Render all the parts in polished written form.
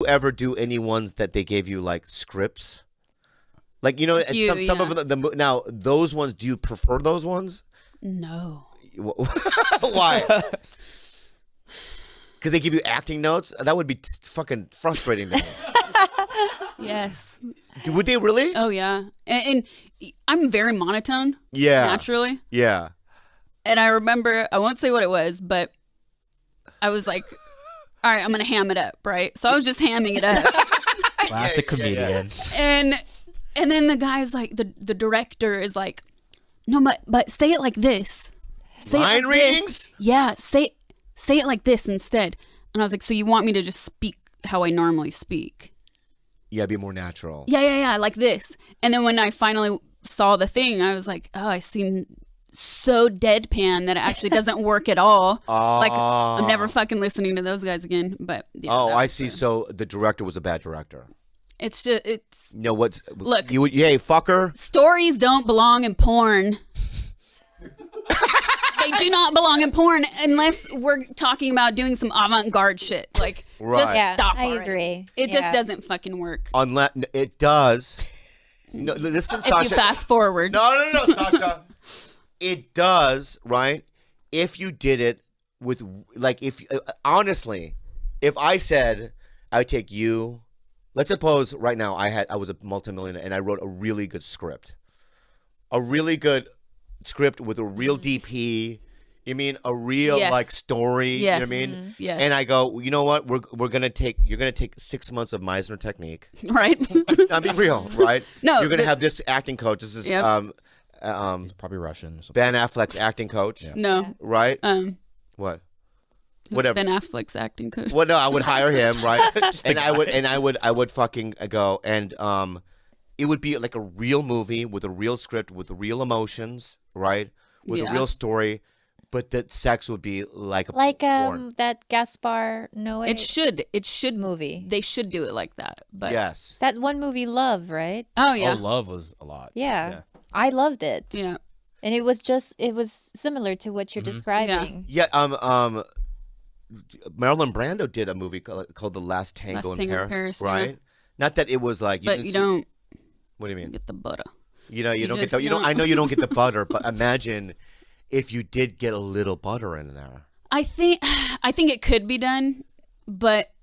ever do any ones that they gave you like scripts? Like, you know, some of the now those ones, do you prefer those ones? No. Why? Because they give you acting notes? That would be fucking frustrating to me. Yes. Would they really? Oh, yeah. And I'm very monotone. Yeah. Naturally. Yeah. And I remember, I won't say what it was, but I was like, all right, I'm going to ham it up, right? So I was just hamming it up. Classic comedian. And then the guy's like, the director is like, no, but say it like this. Say Line it like readings? This. Yeah, say it like this instead. And I was like, so you want me to just speak how I normally speak? Yeah, be more natural. Yeah, like this. And then when I finally saw the thing, I was like, oh, I seem so deadpan that it actually doesn't work at all. Like, I'm never fucking listening to those guys again. But yeah, I see. So the director was a bad director. It's just, it's... You know what's... Look. Hey, fucker. Stories don't belong in porn. They do not belong in porn unless we're talking about doing some avant-garde shit. Like, just stop I already. agree. It just doesn't fucking work. Unless it does. No, listen, Sasha. If you fast forward. No, Sasha. It does, right? If you did it with, like, honestly, if I said I would take you, let's suppose right now I was a multimillionaire and I wrote a really good script. A really good script with a real DP. You mean a real like story? Yes. You know what I mean? Yes. And I go, you know what? You're gonna take 6 months of Meisner technique. Right. I'll be real, right? No, you're gonna have this acting coach. This is He's probably Russian or something. Ben Affleck's acting coach. Yeah. No. Right? Who's Whatever. Ben Affleck's acting coach. Well, no, I would hire him, right? I would fucking go, and it would be like a real movie with a real script, with real emotions, right? With a real story, but that sex would be like porn. That Gaspar Noé. It should movie. They should do it like that. But Yes. That one movie, Love, right? Oh yeah. Oh, Love was a lot. Yeah. I loved it. Yeah. And it was similar to what you're describing. Yeah. Marlon Brando did a movie called The Last Tango in Paris, right? Yeah. Not that it was like. But you don't. What do you mean? Get the butter. You know, you don't get the. You don't. I know you don't get the butter, but imagine if you did get a little butter in there. I think it could be done, but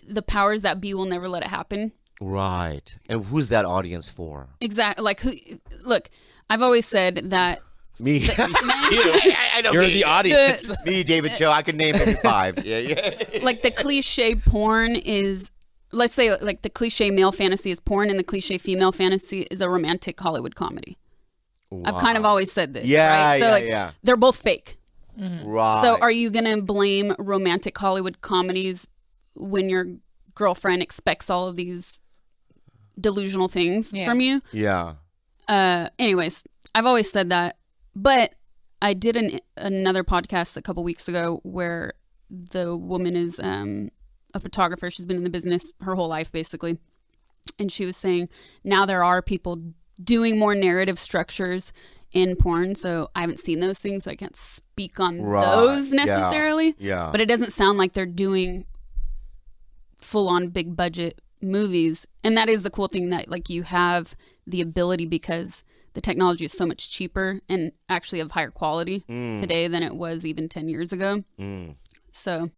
the powers that be will never let it happen. Right. And who's that audience for? Exactly. Like who? Look, I've always said that. Me. I know. You're the audience. Me, David Cho. I could name maybe 5. Yeah. Like the cliche porn is, let's say, like the cliche male fantasy is porn, and the cliche female fantasy is a romantic Hollywood comedy. Wow. I've kind of always said this. Yeah, right? So yeah. They're both fake. Mm-hmm. Right. So are you gonna blame romantic Hollywood comedies when your girlfriend expects all of these delusional things from you? Yeah. Anyways, I've always said that. But I did another podcast a couple weeks ago where the woman is a photographer. She's been in the business her whole life, basically. And she was saying now there are people doing more narrative structures in porn. So I haven't seen those things, so I can't speak on those necessarily. Yeah. But it doesn't sound like they're doing full-on big budget movies. And that is the cool thing, that like you have the ability, because the technology is so much cheaper and actually of higher quality today than it was even 10 years ago. So